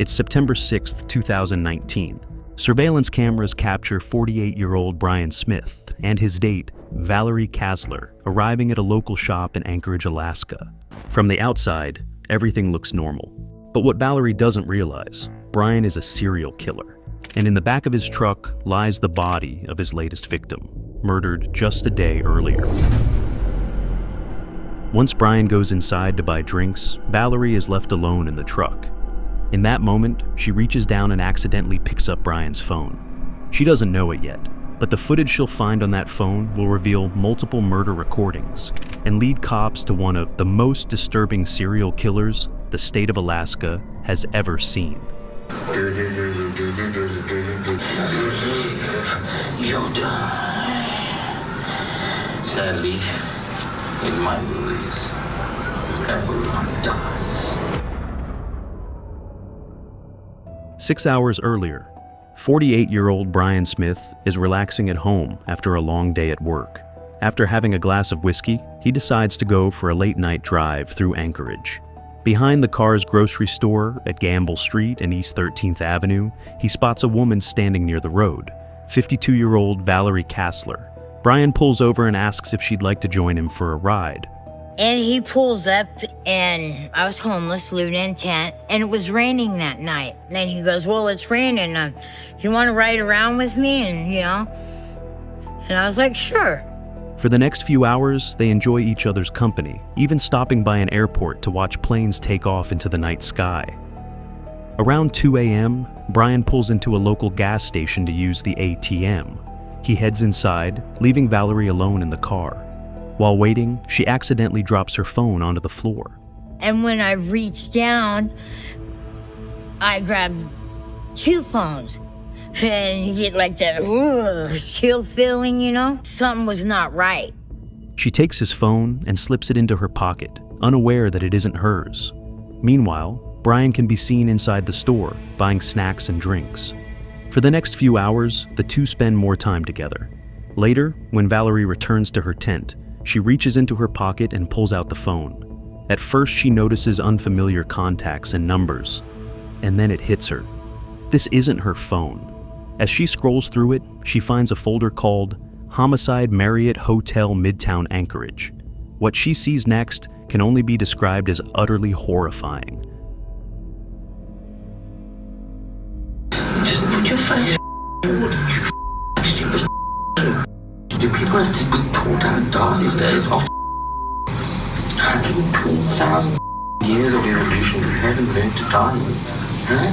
It's September 6th, 2019. Surveillance cameras capture 48-year-old Brian Smith and his date, Valerie Kasler, arriving at a local shop in Anchorage, Alaska. From the outside, everything looks normal. But what Valerie doesn't realize, Brian is a serial killer. And in the back of his truck lies the body of his latest victim, murdered just a day earlier. Once Brian goes inside to buy drinks, Valerie is left alone in the truck. In that moment, she reaches down and accidentally picks up Brian's phone. She doesn't know it yet, but the footage she'll find on that phone will reveal multiple murder recordings and lead cops to one of the most disturbing serial killers the state of Alaska has ever seen. You'll die. Sadly, in my movies, everyone dies. 6 hours earlier, 48-year-old Brian Smith is relaxing at home after a long day at work. After having a glass of whiskey, he decides to go for a late-night drive through Anchorage. Behind the car's grocery store at Gamble Street and East 13th Avenue, he spots a woman standing near the road, 52-year-old Valerie Kasler. Brian pulls over and asks if she'd like to join him for a ride. And he pulls up, and I was homeless, living in a tent, and it was raining that night. And then he goes, well, it's raining. You want to ride around with me? And I was like, sure. For the next few hours, they enjoy each other's company, even stopping by an airport to watch planes take off into the night sky. Around 2 a.m., Brian pulls into a local gas station to use the ATM. He heads inside, leaving Valerie alone in the car. While waiting, she accidentally drops her phone onto the floor. And when I reached down, I grabbed two phones. And you get like that chill feeling, Something was not right. She takes his phone and slips it into her pocket, unaware that it isn't hers. Meanwhile, Brian can be seen inside the store, buying snacks and drinks. For the next few hours, the two spend more time together. Later, when Valerie returns to her tent, she reaches into her pocket and pulls out the phone. At first, she notices unfamiliar contacts and numbers, and then it hits her. This isn't her phone. As she scrolls through it, she finds a folder called Homicide Marriott Hotel Midtown Anchorage. What she sees next can only be described as utterly horrifying. Just put your face forward, you stupid. Do people have to be taught how to die these days? 112,000 years of evolution, we haven't learned to die yet, huh?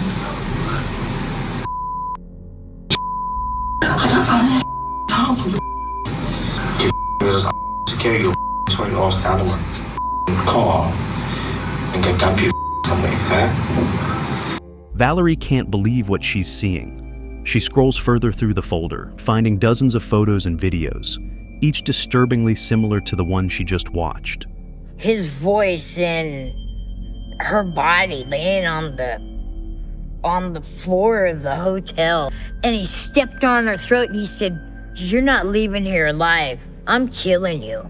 To carry your sweet ass down to my car and go dump you somewhere, huh? Valerie can't believe what she's seeing. She scrolls further through the folder, finding dozens of photos and videos, each disturbingly similar to the one she just watched. His voice and her body laying on the floor of the hotel. And he stepped on her throat and he said, "You're not leaving here alive. I'm killing you."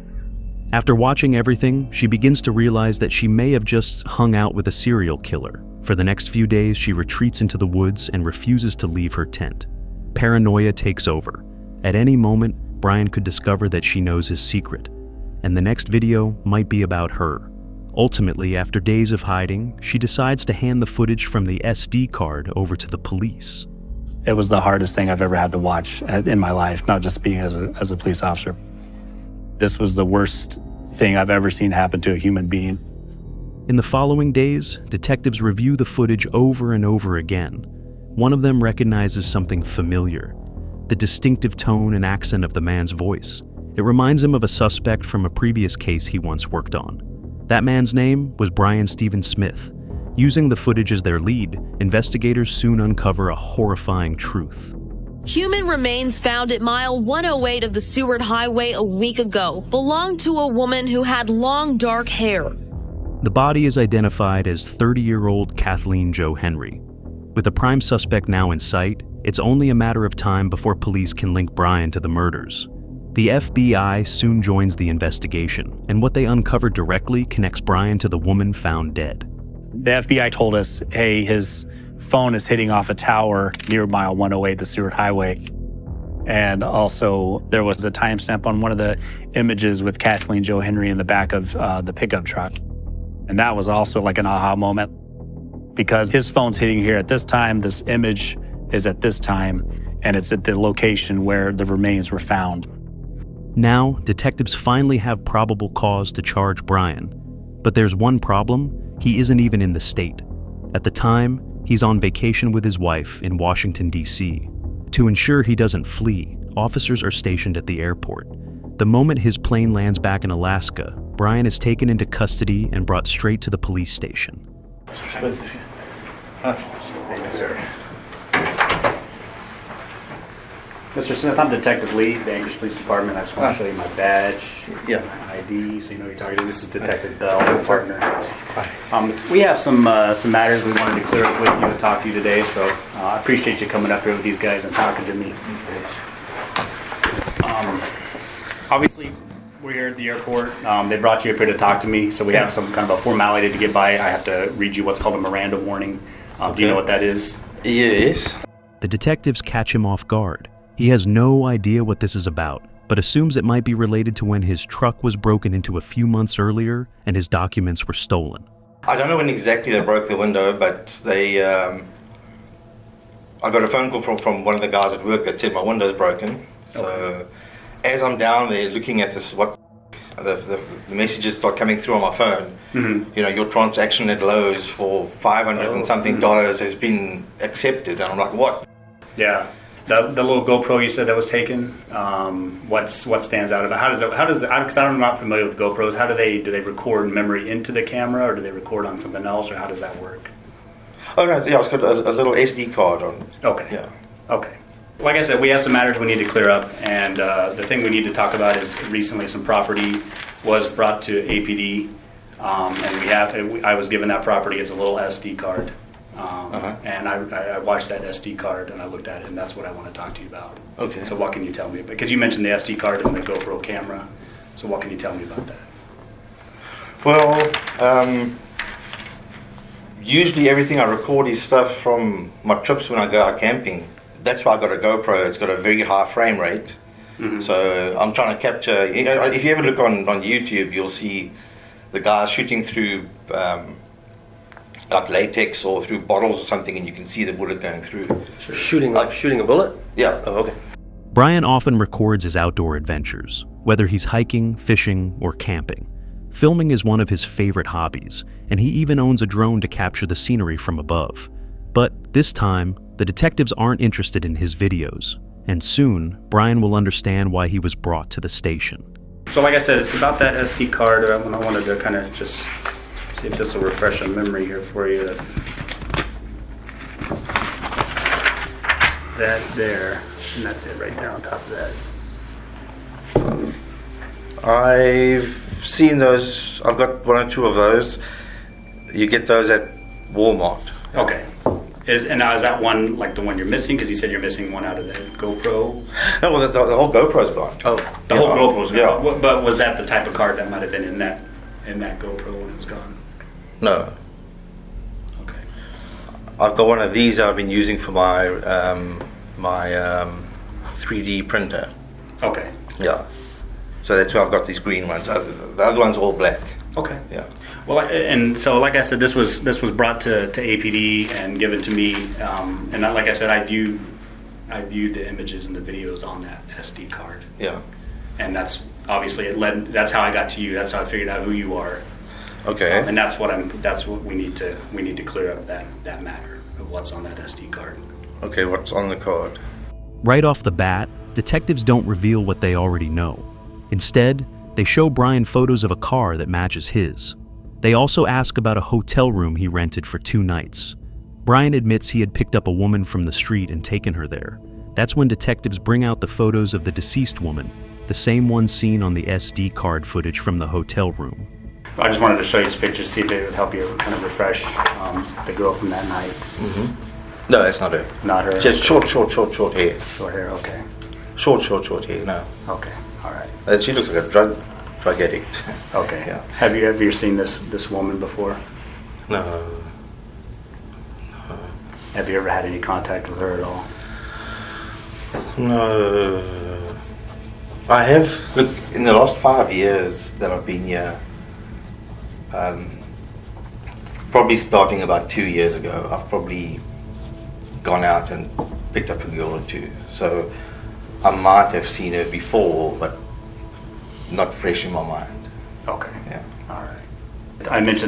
After watching everything, she begins to realize that she may have just hung out with a serial killer. For the next few days, she retreats into the woods and refuses to leave her tent. Paranoia takes over. At any moment, Brian could discover that she knows his secret, and the next video might be about her. Ultimately, after days of hiding, she decides to hand the footage from the SD card over to the police. It was the hardest thing I've ever had to watch in my life, not just being as a police officer. This was the worst thing I've ever seen happen to a human being. In the following days, detectives review the footage over and over again. One of them recognizes something familiar, the distinctive tone and accent of the man's voice. It reminds him of a suspect from a previous case he once worked on. That man's name was Brian Stephen Smith. Using the footage as their lead, investigators soon uncover a horrifying truth. Human remains found at mile 108 of the Seward Highway a week ago belonged to a woman who had long dark hair. The body is identified as 30-year-old Kathleen Jo Henry. With the prime suspect now in sight, it's only a matter of time before police can link Brian to the murders. The FBI soon joins the investigation, and what they uncover directly connects Brian to the woman found dead. The FBI told us, hey, his phone is hitting off a tower near mile 108, the Seward Highway. And also, there was a timestamp on one of the images with Kathleen Joe Henry in the back of the pickup truck. And that was also like an aha moment, because his phone's hitting here at this time, this image is at this time, and it's at the location where the remains were found. Now, detectives finally have probable cause to charge Brian. But there's one problem: he isn't even in the state. At the time, he's on vacation with his wife in Washington, D.C. To ensure he doesn't flee, officers are stationed at the airport. The moment his plane lands back in Alaska, Brian is taken into custody and brought straight to the police station. Mr. Smith, I'm Detective Lee, the Anchorage Police Department. I just want to show you my badge, my ID, so you know who you're talking to. This is Detective Bell, my partner. We have some matters we wanted to clear up with you and talk to you today, so I appreciate you coming up here with these guys and talking to me. Obviously, we're here at the airport. They brought you up here to talk to me, so we have some kind of a formality to get by. I have to read you what's called a Miranda warning. Do you know what that is? Yes. The detectives catch him off guard. He has no idea what this is about, but assumes it might be related to when his truck was broken into a few months earlier and his documents were stolen. I don't know when exactly they broke the window, but they. I got a phone call from one of the guys at work that said my window's broken. So as I'm down there looking at this, what the messages start coming through on my phone. Mm-hmm. You know, your transaction at Lowe's for $500 and something dollars has been accepted, and I'm like, what? Yeah. The little GoPro you said that was taken, what stands out about it? Because I'm not familiar with GoPros. How do they record memory into the camera, or do they record on something else, or how does that work? Oh no, yeah, it's got a little SD card on. Okay. Yeah. Okay. Like I said, we have some matters we need to clear up, and the thing we need to talk about is recently some property was brought to APD, and I was given that property as a little SD card. And I watched that SD card and I looked at it, and that's what I want to talk to you about. Okay. So what can you tell me? Because you mentioned the SD card and the GoPro camera. So what can you tell me about that? Well, usually everything I record is stuff from my trips when I go out camping. That's why I got a GoPro. It's got a very high frame rate. Mm-hmm. So I'm trying to capture. You know, if you ever look on YouTube, you'll see the guys shooting through. Like latex or through bottles or something, and you can see the bullet going through. Shooting a bullet? Yeah. Oh, okay. Brian often records his outdoor adventures, whether he's hiking, fishing, or camping. Filming is one of his favorite hobbies, and he even owns a drone to capture the scenery from above. But this time, the detectives aren't interested in his videos, and soon, Brian will understand why he was brought to the station. So like I said, it's about that SD card. I wanted to kind of just see if this will refresh a memory here for you. That there, and that's it right there on top of that. I've seen those. I've got one or two of those. You get those at Walmart. Okay. Is that one like the one you're missing? Because you said you're missing one out of the GoPro. No, well, the whole GoPro's gone. Oh, the whole GoPro's gone. Yeah. But was that the type of card that might have been in that GoPro when it was gone? No. Okay. I've got one of these that I've been using for my 3D printer. Okay. Yeah. So that's why I've got these green ones. The other one's all black. Okay. Yeah. Well, and so like I said, this was brought to APD and given to me, and like I said, I viewed the images and the videos on that SD card. Yeah. And that's obviously that's how I got to you. That's how I figured out who you are. Okay. And that's what we need to clear up that matter of what's on that SD card. Okay, what's on the card? Right off the bat, detectives don't reveal what they already know. Instead, they show Brian photos of a car that matches his. They also ask about a hotel room he rented for 2 nights. Brian admits he had picked up a woman from the street and taken her there. That's when detectives bring out the photos of the deceased woman, the same one seen on the SD card footage from the hotel room. I just wanted to show you these pictures, see if they would help you kind of refresh the girl from that night. Mm-hmm. No, that's not her. Not her? Just short hair. Short hair, okay. Short hair, no. Okay, all right. She looks like a drug addict. Okay. Yeah. Have you seen this woman before? No. Have you ever had any contact with her at all? No. I have. Look, in the last 5 years that I've been here, probably starting about 2 years ago, I've probably gone out and picked up a girl or two. So I might have seen her before, but not fresh in my mind. Okay. Yeah. All right.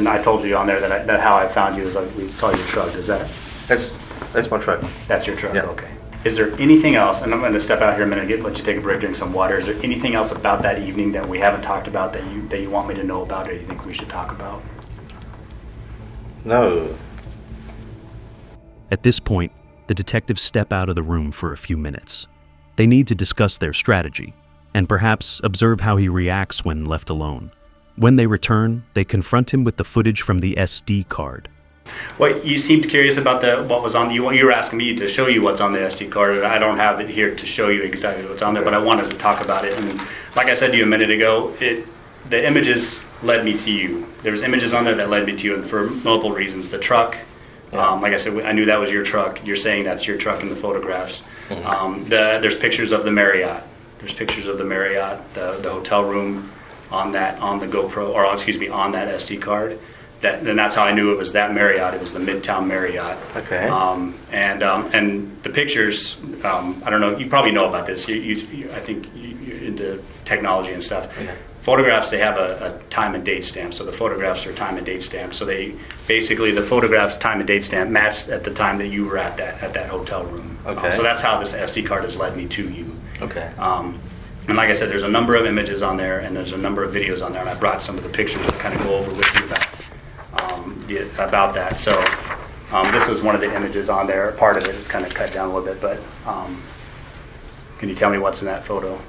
I told you on there that how I found you is we saw your truck. Is that? That's my truck. That's your truck. Yeah. Okay. Is there anything else? And I'm going to step out here a minute, let you take a break, drink some water. Is there anything else about that evening that we haven't talked about that you want me to know about, or you think we should talk about? No. At this point, the detectives step out of the room for a few minutes. They need to discuss their strategy, and perhaps observe how he reacts when left alone. When they return, they confront him with the footage from the SD card. Well, you seemed curious about what was on you were asking me to show you what's on the SD card. I don't have it here to show you exactly what's on there, but I wanted to talk about it. And like I said to you a minute ago, the images led me to you. There was images on there that led me to you, and for multiple reasons. The truck, like I said, I knew that was your truck. You're saying that's your truck in the photographs. Mm-hmm. There's pictures of the Marriott. There's pictures of the Marriott, the hotel room on the GoPro, or excuse me, on that SD card. And that's how I knew it was that Marriott. It was the Midtown Marriott. Okay. And the pictures, I don't know. You probably know about this. I think you're into technology and stuff. Okay. Photographs, they have a time and date stamp. So the photographs are time and date stamped. So they basically, the photographs time and date stamp matched at the time that you were at that hotel room. Okay. So that's how this SD card has led me to you. Okay. And like I said, there's a number of images on there, and there's a number of videos on there, and I brought some of the pictures to kind of go over with you about that. So this is one of the images on there. Part of it is kind of cut down a little bit, but can you tell me what's in that photo?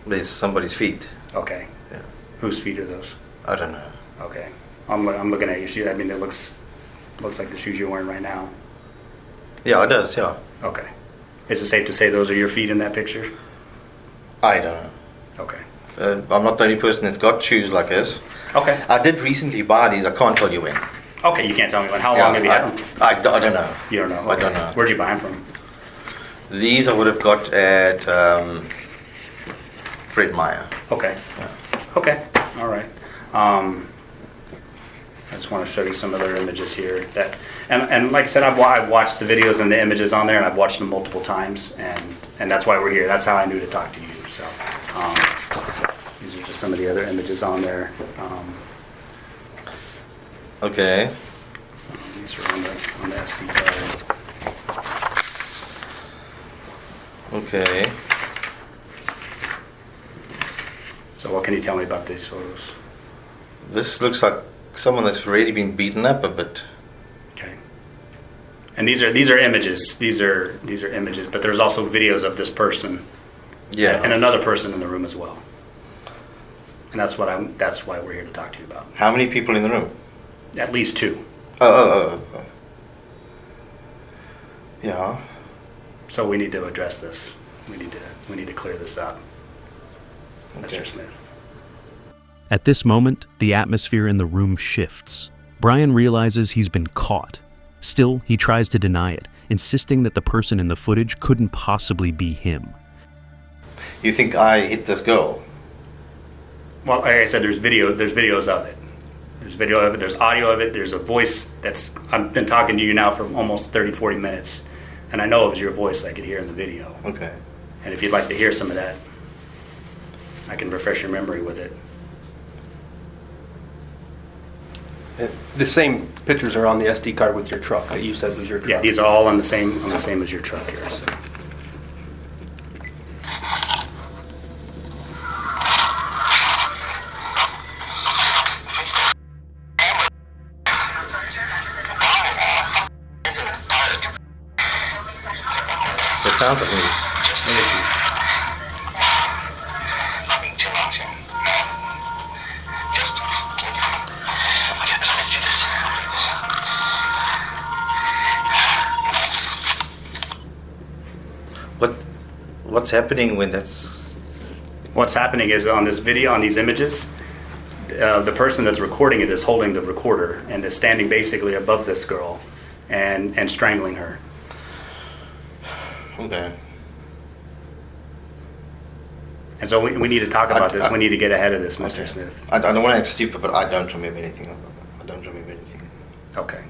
There's somebody's feet. Okay. Yeah. Whose feet are those? I don't know. Okay. I'm looking at your shoes. I mean, it looks like the shoes you're wearing right now. Yeah, it does, yeah. Okay. Is it safe to say those are your feet in that picture? I don't know. Okay. I'm not the only person that's got shoes like this. Okay. I did recently buy these. I can't tell you when. Okay, you can't tell me when. How long have you had them? I don't know. You don't know? Okay. I don't know. Where'd you buy them from? These I would have got at Fred Meyer. Okay. Yeah. Okay. All right. I just want to show you some other images here and like I said, I've watched the videos and the images on there, and I've watched them multiple times, and that's why we're here. That's how I knew to talk to you. So these are just some of the other images on there. Okay. These are on the SD card. Okay. So what can you tell me about these photos? This looks like someone that's already been beaten up a bit. Okay. And these are images. These are images, but there's also videos of this person. Yeah. And another person in the room as well. And that's why we're here to talk to you about. How many people in the room? At least two. Oh. Yeah. So we need to address this. We need to clear this up. Okay. Mr. Smith. At this moment, the atmosphere in the room shifts. Brian realizes he's been caught. Still, he tries to deny it, insisting that the person in the footage couldn't possibly be him. You think I hit this girl? Well, like I said, there's videos of it. There's video of it, there's audio of it, there's a voice I've been talking to you now for almost 30, 40 minutes, and I know it was your voice I could hear in the video. Okay. And if you'd like to hear some of that, I can refresh your memory with it. The same pictures are on the SD card with your truck that you said was your truck. Yeah, these are all on the same as your truck here. So. That sounds like me. What's happening when that's... What's happening is on this video, on these images, the person that's recording it is holding the recorder and is standing basically above this girl, and strangling her. Okay. And so we need to talk about this. We need to get ahead of this, Mr. Smith. I don't want to act stupid, but I don't remember anything. I don't remember anything. Okay.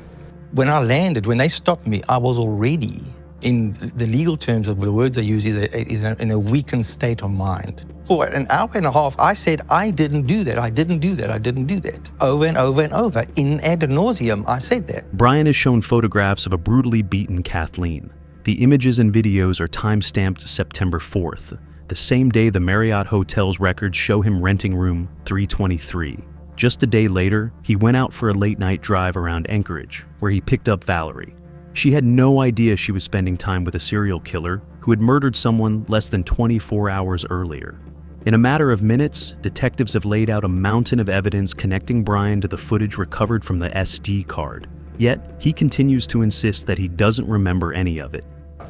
When I landed, when they stopped me, I was already, in the legal terms of the words I use, is in a weakened state of mind. For an hour and a half, I said, I didn't do that, I didn't do that, I didn't do that. Over and over and over. In ad nauseum, I said that. Brian is shown photographs of a brutally beaten Kathleen. The images and videos are time-stamped September 4th, the same day the Marriott Hotel's records show him renting room 323. Just a day later, he went out for a late-night drive around Anchorage, where he picked up Valerie. She had no idea she was spending time with a serial killer who had murdered someone less than 24 hours earlier. In a matter of minutes, detectives have laid out a mountain of evidence connecting Brian to the footage recovered from the SD card. Yet, he continues to insist that he doesn't remember any of it.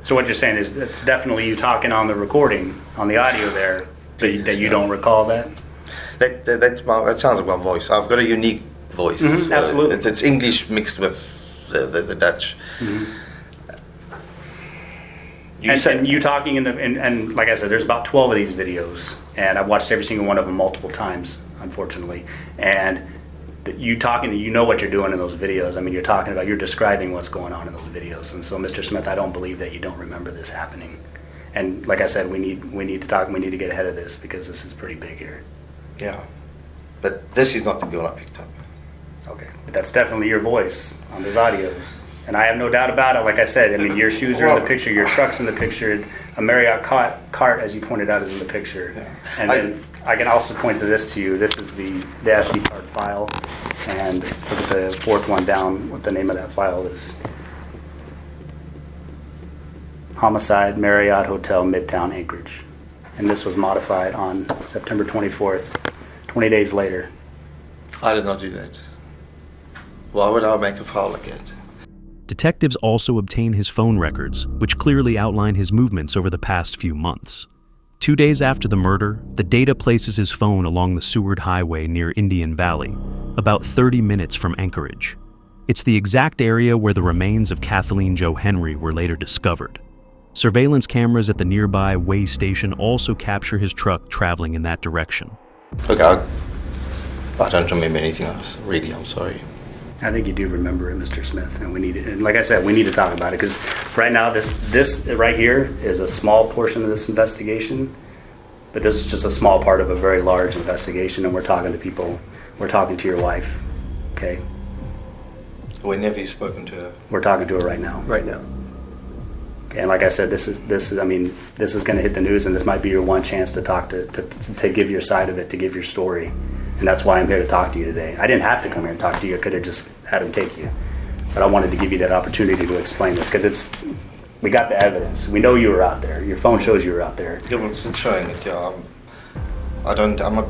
So what you're saying is that's definitely you talking on the recording, on the audio there, that you don't recall that? That sounds like my voice. I've got a unique voice. Mm-hmm, absolutely. It's English mixed with the Dutch. Mm-hmm. And you talking and like I said, there's about 12 of these videos, and I've watched every single one of them multiple times, unfortunately. And you talking, you know what you're doing in those videos. I mean, you're describing what's going on in those videos. And so, Mr. Smith, I don't believe that you don't remember this happening. And like I said, we need to talk. We need to get ahead of this because this is pretty big here. Yeah, but this is not the girl I picked up. Okay, but that's definitely your voice on those audios. And I have no doubt about it. Like I said, I mean, your shoes are in the picture, your truck's in the picture, a Marriott cart, as you pointed out, is in the picture. Yeah. And then I can also point to this to you. This is the SD card file. And look at the fourth one down, what the name of that file is. Homicide, Marriott Hotel, Midtown, Anchorage. And this was modified on September 24th, 20 days later. I did not do that. Why would I make a file like that? Detectives also obtain his phone records, which clearly outline his movements over the past few months. 2 days after the murder, the data places his phone along the Seward Highway near Indian Valley, about 30 minutes from Anchorage. It's the exact area where the remains of Kathleen Jo Henry were later discovered. Surveillance cameras at the nearby way station also capture his truck traveling in that direction. Look, I don't remember anything else. Really, I'm sorry. I think you do remember it, Mr. Smith, and and like I said, we need to talk about it because right now this right here is a small portion of this investigation, but this is just a small part of a very large investigation, and we're talking to people. We're talking to your wife, okay? When have you spoken to her? We're talking to her right now. Right now. Okay, and like I said, this is. I mean, this is going to hit the news, and this might be your one chance to talk to give your side of it, to give your story. And that's why I'm here to talk to you today. I didn't have to come here and talk to you. I could have just had him take you. But I wanted to give you that opportunity to explain this because we got the evidence. We know you were out there. Your phone shows you were out there. Yeah, well, it's showing it, yeah. I'm not...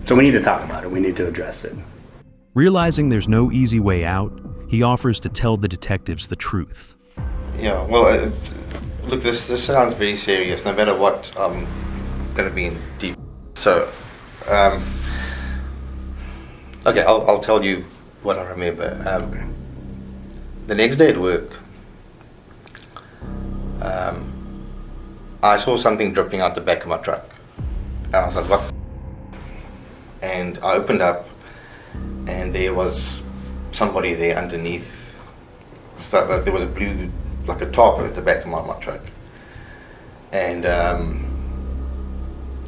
So we need to talk about it. We need to address it. Realizing there's no easy way out, he offers to tell the detectives the truth. Yeah, well, look, this sounds very serious. No matter what, I'm going to be in deep... So, okay, I'll tell you what I remember. The next day at work, I saw something dripping out the back of my truck. And I was like, what? And I opened up, and there was somebody there underneath. There was a blue, like a tarp at the back of my truck. And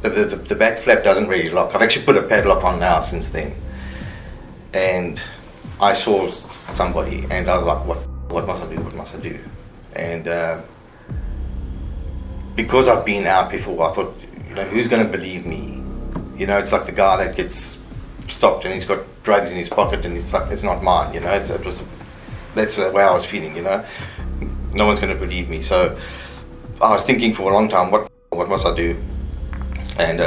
the back flap doesn't really lock. I've actually put a padlock on now since then. And I saw somebody, and I was like, what must I do? What must I do? And because I've been out before, I thought, who's going to believe me? It's like the guy that gets stopped and he's got drugs in his pocket and it's like, it's not mine, that's the way I was feeling, No one's going to believe me. So I was thinking for a long time, what must I do? And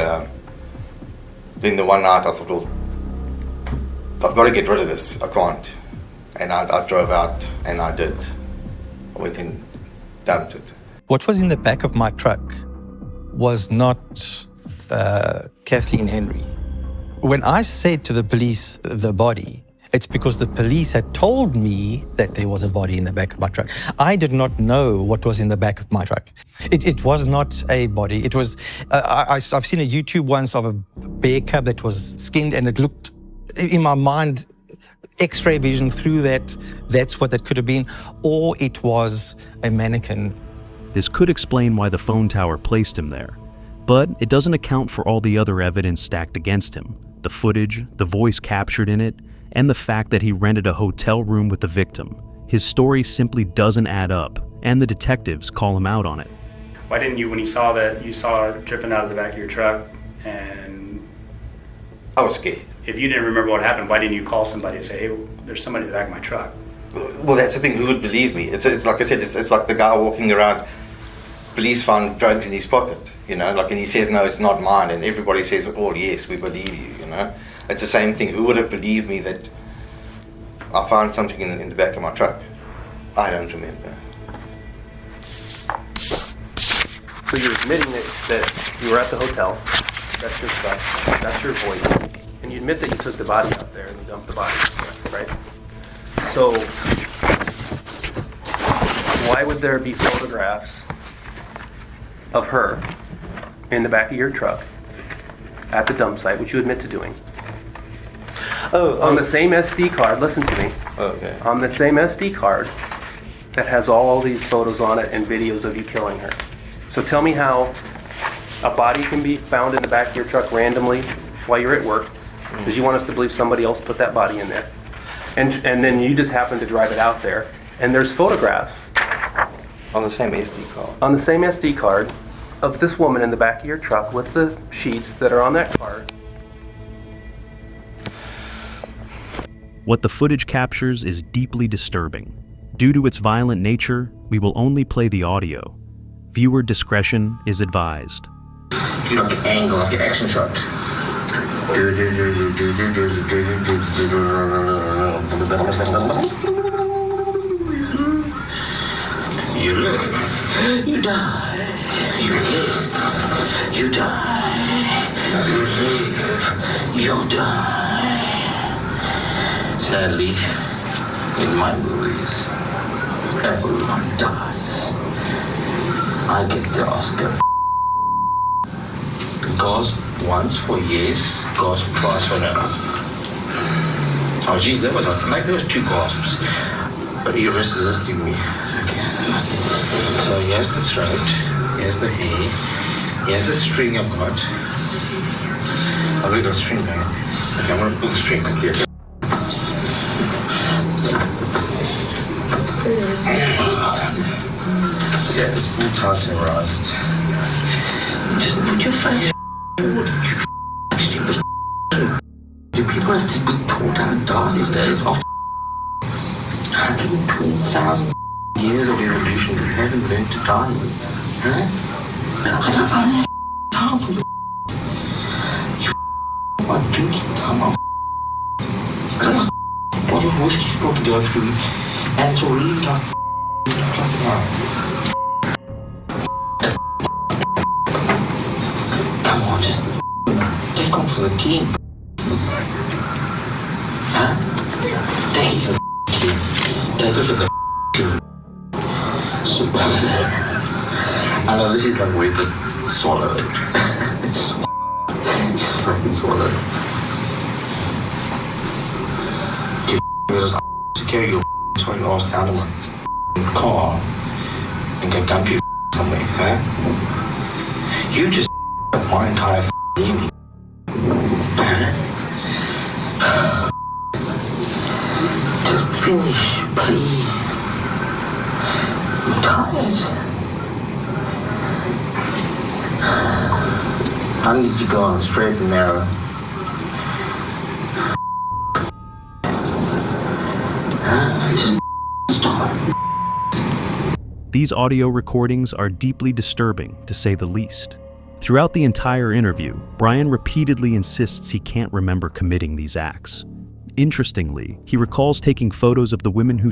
then the one night I thought, well, I've got to get rid of this. I can't. And I drove out, and I did. I went and dumped it. What was in the back of my truck was not Kathleen Henry. When I said to the police the body, It's because the police had told me that there was a body in the back of my truck. I did not know what was in the back of my truck. It was not a body. It was, I've seen a YouTube once of a bear cub that was skinned, and it looked, in my mind, X-ray vision through that, that's what that could have been, or it was a mannequin. This could explain why the phone tower placed him there, but it doesn't account for all the other evidence stacked against him, the footage, the voice captured in it, and the fact that he rented a hotel room with the victim. His story simply doesn't add up, and the detectives call him out on it. Why didn't you, when you saw it dripping out of the back of your truck, and I was scared. if you didn't remember what happened, why didn't you call somebody and say, hey, there's somebody in the back of my truck? Well, that's the thing. Who would believe me? It's like I said. It's like the guy walking around. Police found drugs in his pocket. And he says, no, it's not mine, and everybody says, oh yes, we believe you. It's the same thing. Who would have believed me that I found something in the back of my truck? I don't remember. So you're admitting that you were at the hotel, that's your stuff, that's your voice, and you admit that you took the body out there and you dumped the body, right? So why would there be photographs of her in the back of your truck at the dump site, which you admit to doing? On the same SD card, listen to me. Okay. On the same SD card that has all these photos on it and videos of you killing her. So tell me how a body can be found in the back of your truck randomly while you're at work, because you want us to believe somebody else put that body in there. And then you just happen to drive it out there, and there's photographs On the same SD card. on the same SD card of this woman in the back of your truck with the sheets that are on that card. What the footage captures is deeply disturbing. Due to its violent nature, we will only play the audio. Viewer discretion is advised. You know, the angle, like the action shot. You live, you die. You live, you die. You live, you die. Sadly, in my movies, everyone dies. I get the Oscar. Goes once for yes, goes twice for no. Oh geez, there was two gasps. But you're resisting me. Okay. So here's the throat, here's the hair, here's the string I've got. I've got a string there. Okay, I'm gonna pull the string quickly. Yeah, it's all tartarized. Just put your face forward, you stupid. Do people have to be taught how to die these days? After 112,000 years of evolution, you haven't learned to die with, huh? I don't have time for you. You want drinking, come on. I got a bottle of whiskey still to go through, and it's already like come on, just take one for the team. Huh? Take it for the team. Take it for the team. Super. I know this is like weird, but swallow it. Just fucking swallow it. To carry your swing ass down to my car and go dump you somewhere, huh? You just up my entire evening. Just finish, please. I'm tired. I need to go on straight and narrow. Just stop. These audio recordings are deeply disturbing, to say the least. Throughout the entire interview, Brian repeatedly insists he can't remember committing these acts. Interestingly, he recalls taking photos of the women who